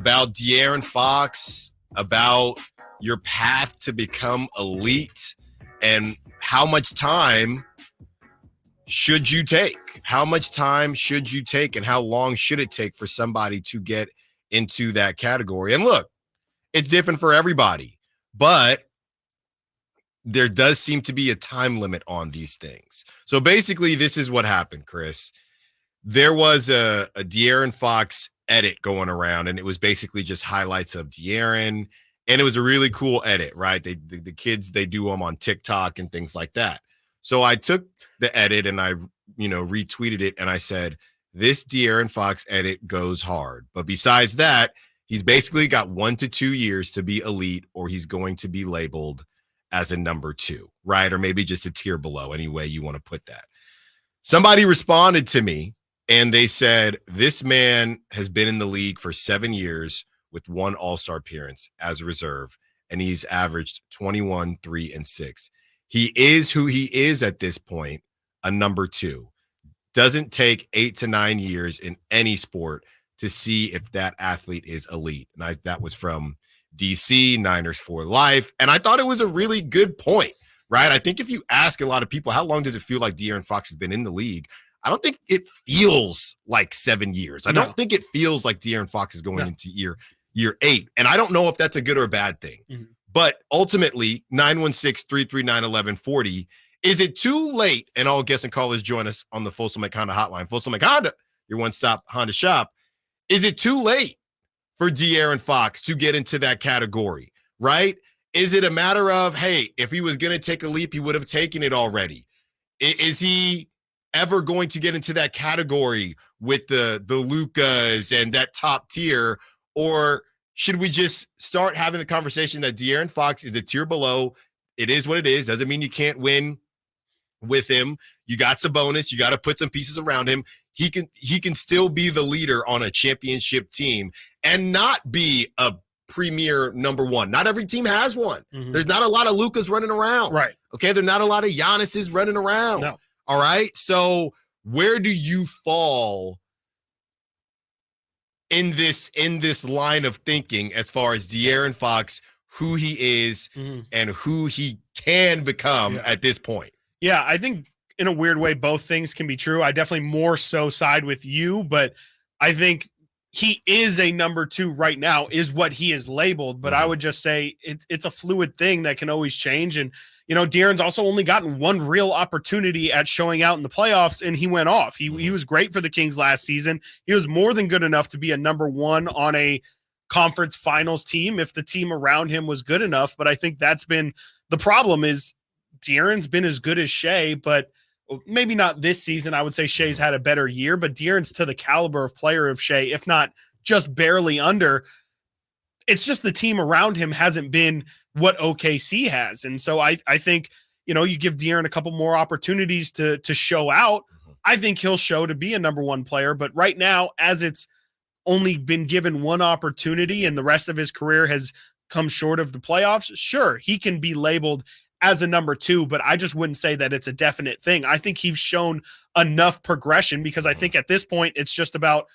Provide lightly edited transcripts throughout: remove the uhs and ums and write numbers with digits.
about De'Aaron Fox, about your path to become elite, and how much time should you take? How much time should you take, and how long should it take for somebody to get into that category? And look, it's different for everybody, but there does seem to be a time limit on these things. So basically, this is what happened, Chris. There was a De'Aaron Fox edit going around, and it was basically just highlights of De'Aaron, and it was a really cool edit, right? The kids, they do them on TikTok and things like that. So I took the edit and I, retweeted it, and I said, this De'Aaron Fox edit goes hard. But besides that, he's basically got 1 to 2 years to be elite, or he's going to be labeled as a number 2, right? Or maybe just a tier below, any way you want to put that. Somebody responded to me and they said, this man has been in the league for 7 years with 1 All-Star appearance as a reserve, and he's averaged 21, 3, and 6. He is who he is at this point, a number 2. Doesn't take 8 to 9 years in any sport to see if that athlete is elite. And that was from DC, Niners for Life. And I thought it was a really good point, right? I think if you ask a lot of people, how long does it feel like De'Aaron Fox has been in the league? I don't think it feels like 7 years. I don't think it feels like De'Aaron Fox is going into year 8. And I don't know if that's a good or a bad thing. Mm-hmm. But ultimately, 916-339-1140, is it too late? And all guests and callers join us on the Folsom Lake Honda hotline. Folsom Lake Honda, your one-stop Honda shop. Is it too late for De'Aaron Fox to get into that category, right? Is it a matter of, hey, if he was going to take a leap, he would have taken it already? Is he ever going to get into that category with the Lukas and that top tier? Or should we just start having the conversation that De'Aaron Fox is a tier below? It is what it is. Doesn't mean you can't win with him. You got Sabonis. You got to put some pieces around him. He can still be the leader on a championship team and not be a premier number 1. Not every team has one. Mm-hmm. There's not a lot of Lukas running around. Right. Okay. There's not a lot of Giannis's running around. No. All right. So where do you fall in this line of thinking as far as De'Aaron Fox, who he is and who he can become at this point? Yeah, I think in a weird way, both things can be true. I definitely more so side with you, but I think he is a number 2 right now is what he is labeled. But I would just say it's a fluid thing that can always change. And, De'Aaron's also only gotten 1 real opportunity at showing out in the playoffs, and he went off. He was great for the Kings last season. He was more than good enough to be a number 1 on a conference finals team if the team around him was good enough. But I think that's been the problem is De'Aaron's been as good as Shea, but maybe not this season. I would say Shea's had a better year, but De'Aaron's to the caliber of player of Shea, if not just barely under. It's just the team around him hasn't been what OKC has. And so I think, you give De'Aaron a couple more opportunities to show out. I think he'll show to be a number 1 player. But right now, as it's only been given 1 opportunity and the rest of his career has come short of the playoffs, sure, he can be labeled as a number 2, but I just wouldn't say that it's a definite thing. I think he's shown enough progression because I think at this point it's just about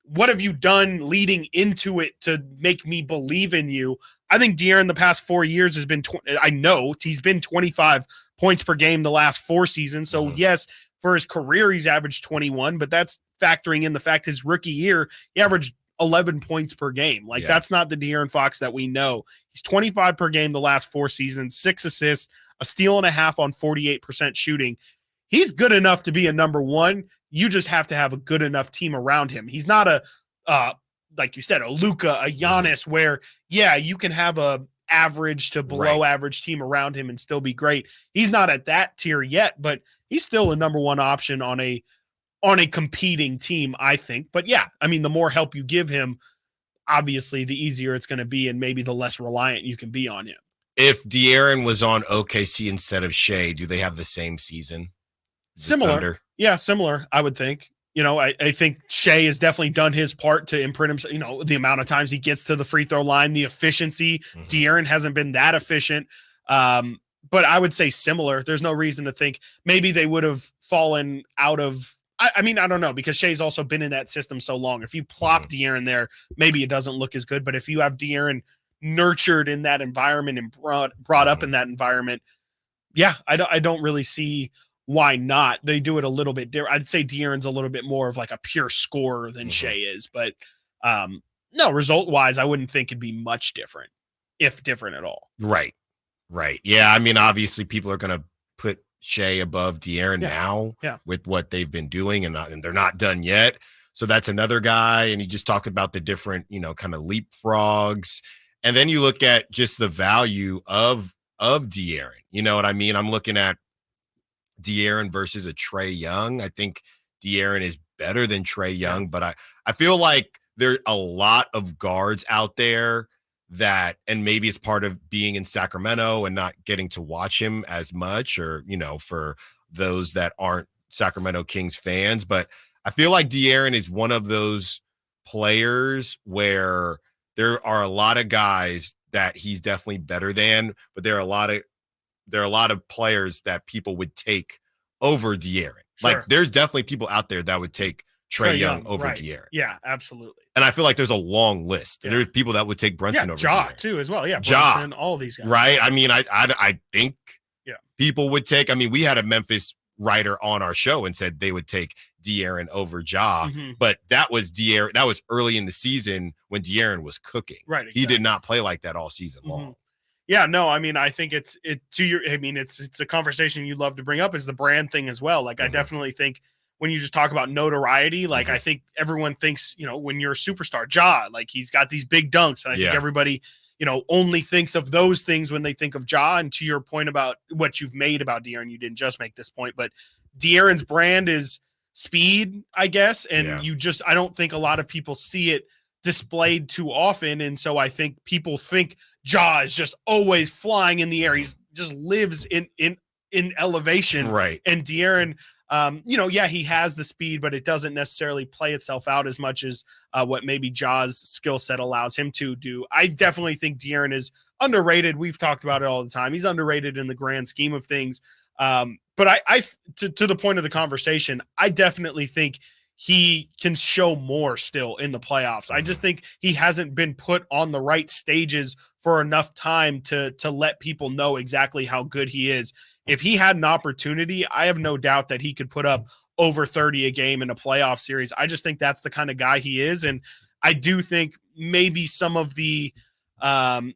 what have you done leading into it to make me believe in you. I think De'Aaron the past 4 years has been, I know he's been 25 points per game the last 4 seasons. So yes, for his career, he's averaged 21, but that's factoring in the fact his rookie year, he averaged 11 points per game. That's not the De'Aaron Fox that we know. He's 25 per game the last 4 seasons, 6 assists, a steal and a half on 48% shooting. He's good enough to be a number 1. You just have to have a good enough team around him. He's not a, like you said, a Luka, a Giannis, where, you can have a average to below average team around him and still be great. He's not at that tier yet, but he's still a number 1 option on a competing team, I think. But the more help you give him, obviously the easier it's going to be and maybe the less reliant you can be on him. If De'Aaron was on OKC instead of Shea, do they have the same season? Similar. Yeah, similar, I would think. I think Shea has definitely done his part to imprint himself, the amount of times he gets to the free throw line, the efficiency. De'Aaron hasn't been that efficient. But I would say similar. There's no reason to think maybe they would have fallen out of I mean, I don't know, because Shea's also been in that system so long. If you plop De'Aaron there, maybe it doesn't look as good. But if you have De'Aaron nurtured in that environment and brought up in that environment, yeah, I don't really see why not. They do it a little bit different. I'd say De'Aaron's a little bit more of like a pure scorer than Shea is, but no, result wise, I wouldn't think it'd be much different, if different at all. Right. Yeah. I mean, obviously, people are going to put Shea above De'Aaron now with what they've been doing, and they're not done yet. So that's another guy. And you just talked about the different, kind of leapfrogs. And then you look at just the value of De'Aaron. You know what I mean? I'm looking at De'Aaron versus a Trae Young. I think De'Aaron is better than Trae Young, but I feel like there are a lot of guards out there that, and maybe it's part of being in Sacramento and not getting to watch him as much, or, for those that aren't Sacramento Kings fans, but I feel like De'Aaron is one of those players where there are a lot of guys that he's definitely better than, but there are a lot of players that people would take over De'Aaron. Sure. Like, there's definitely people out there that would take Trae Young over De'Aaron. Yeah, absolutely. And I feel like there's a long list. Yeah. There's people that would take Brunson over Ja De'Aaron. too as well. Yeah, Brunson, all these guys. Right? I mean, I think people would take. I mean, we had a Memphis writer on our show and said they would take De'Aaron over Ja, but that was De'Aaron. That was early in the season when De'Aaron was cooking. Right. Exactly. He did not play like that all season long. Yeah, no, I mean, I think it's a conversation you love to bring up, is the brand thing as well. Like, I definitely think when you just talk about notoriety, like, I think everyone thinks, when you're a superstar, Ja, like, he's got these big dunks, and I think everybody, only thinks of those things when they think of Ja. And to your point about what you've made about De'Aaron, you didn't just make this point, but De'Aaron's brand is speed, I guess, and I don't think a lot of people see it displayed too often, and so I think people think Ja is just always flying in the air. He's just lives in elevation, right? And De'Aaron, he has the speed, but it doesn't necessarily play itself out as much as what maybe Ja's skill set allows him to do. I definitely think De'Aaron is underrated. We've talked about it all the time. He's underrated in the grand scheme of things. But I to the point of the conversation, I definitely think he can show more still in the playoffs. I just think he hasn't been put on the right stages for enough time to let people know exactly how good he is. If he had an opportunity, I have no doubt that he could put up over 30 a game in a playoff series. I just think that's the kind of guy he is. And I do think maybe some of the, I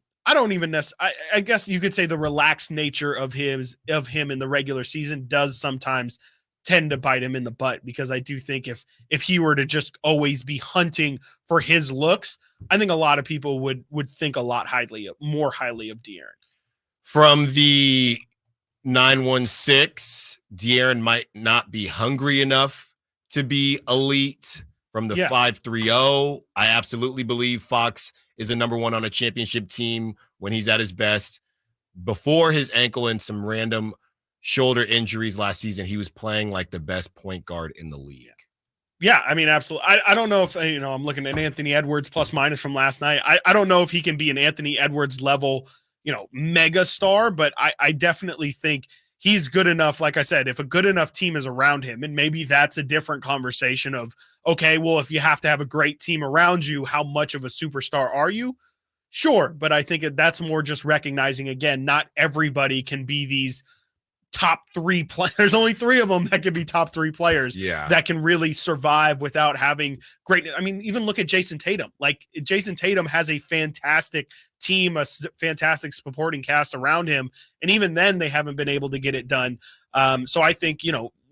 guess you could say the relaxed nature of him in the regular season does sometimes tend to bite him in the butt, because I do think if he were to just always be hunting for his looks, I think a lot of people would think a lot more highly of De'Aaron. From the 916, De'Aaron might not be hungry enough to be elite. From the 530, I absolutely believe Fox is a number one on a championship team when he's at his best. Before his ankle and some random shoulder injuries last season, he was playing like the best point guard in the league. Yeah, I mean, absolutely. I don't know if, I'm looking at Anthony Edwards plus minus from last night. I don't know if he can be an Anthony Edwards level, mega star, but I definitely think he's good enough. Like I said, if a good enough team is around him, and maybe that's a different conversation of, okay, well, if you have to have a great team around you, how much of a superstar are you? Sure. But I think that's more just recognizing, again, not everybody can be these top three players. There's only three of them that can be top three players that can really survive without having great. I mean, even look at Jason Tatum. Like, Jason Tatum has a fantastic team, a fantastic supporting cast around him. And even then they haven't been able to get it done. So I think,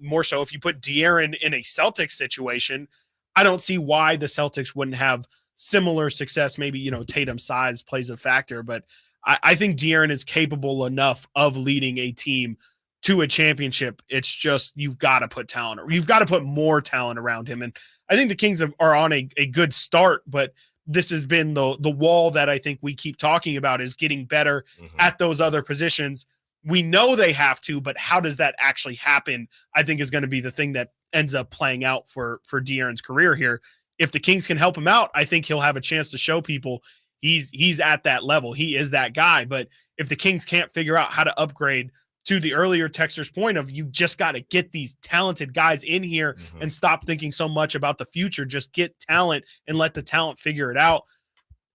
more so if you put De'Aaron in a Celtics situation, I don't see why the Celtics wouldn't have similar success. Maybe, Tatum's size plays a factor, but I think De'Aaron is capable enough of leading a team to a championship. It's just, you've got to put talent, or you've got to put more talent around him. And I think the Kings are on a good start, but this has been the wall that I think we keep talking about, is getting better at those other positions. We know they have to, but how does that actually happen? I think is going to be the thing that ends up playing out for De'Aaron's career here. If the Kings can help him out, I think he'll have a chance to show people he's at that level. He is that guy. But if the Kings can't figure out how to upgrade to the earlier texter's point of you just got to get these talented guys in here and stop thinking so much about the future. Just get talent and let the talent figure it out.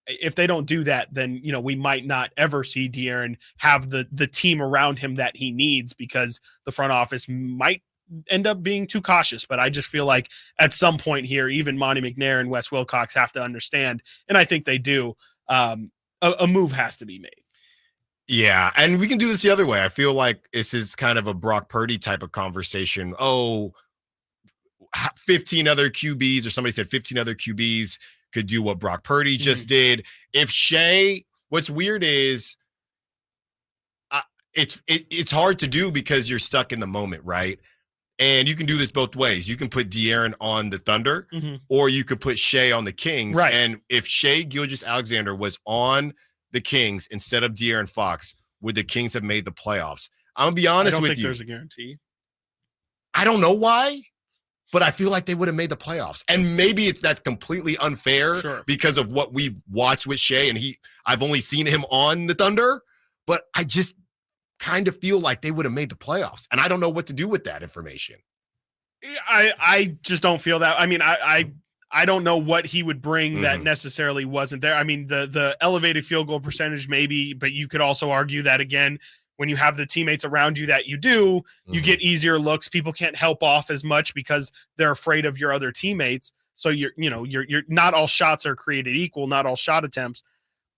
If they don't do that, then, we might not ever see De'Aaron have the team around him that he needs, because the front office might end up being too cautious. But I just feel like at some point here, even Monty McNair and Wes Wilcox have to understand, and I think they do, a move has to be made. Yeah, and we can do this the other way. I feel like this is kind of a Brock Purdy type of conversation. 15 other QBs, or somebody said 15 other QBs could do what Brock Purdy just did. If Shea, what's weird is it's hard to do because you're stuck in the moment, right? And you can do this both ways. You can put De'Aaron on the Thunder, or you could put Shea on the Kings. Right. And if Shea Gilgeous-Alexander was on the Kings instead of De'Aaron Fox, would the Kings have made the playoffs? I'm going to be honest with you. I don't think there's a guarantee. I don't know why, but I feel like they would have made the playoffs. And maybe that's completely unfair because of what we've watched with Shea, and I've only seen him on the Thunder, but I just kind of feel like they would have made the playoffs. And I don't know what to do with that information. I just don't feel that. I mean, I don't know what he would bring that necessarily wasn't there. I mean, the elevated field goal percentage maybe, but you could also argue that, again, when you have the teammates around you that you do, you get easier looks. People can't help off as much because they're afraid of your other teammates. So you're not all shots are created equal, not all shot attempts.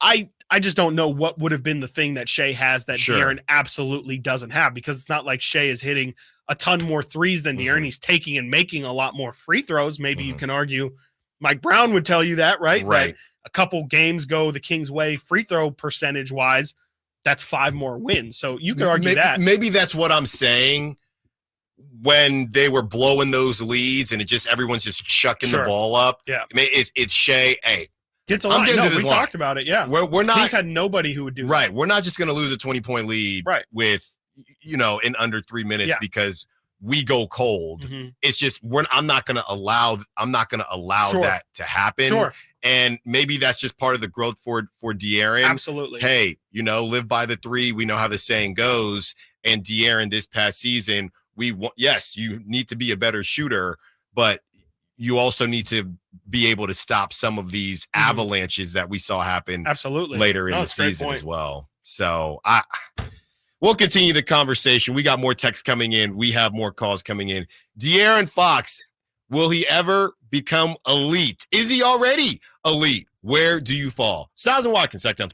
I just don't know what would have been the thing that Shea has that De'Aaron absolutely doesn't have, because it's not like Shea is hitting a ton more threes than De'Aaron. He's taking and making a lot more free throws. Maybe you can argue Mike Brown would tell you that, right? That a couple games go the Kings' way free throw percentage wise, that's 5 more wins. So you could argue that. Maybe that's what I'm saying. When they were blowing those leads and everyone's just chucking the ball up. Yeah. It's Shea. Hey, gets a lot. No, we talked about it. Yeah. We're not. Kings had nobody who would do that. Right. We're not just going to lose a 20-point lead with, in under 3 minutes because we go cold. It's just I'm not going to allow that to happen. And maybe that's just part of the growth for De'Aaron. Absolutely. Hey, live by the 3. We know how the saying goes. And De'Aaron this past season, yes, you need to be a better shooter, but you also need to be able to stop some of these avalanches that we saw happen later in the season as well. So we'll continue the conversation. We got more texts coming in. We have more calls coming in. De'Aaron Fox, will he ever become elite? Is he already elite? Where do you fall? Stiles Watkins, Sactown.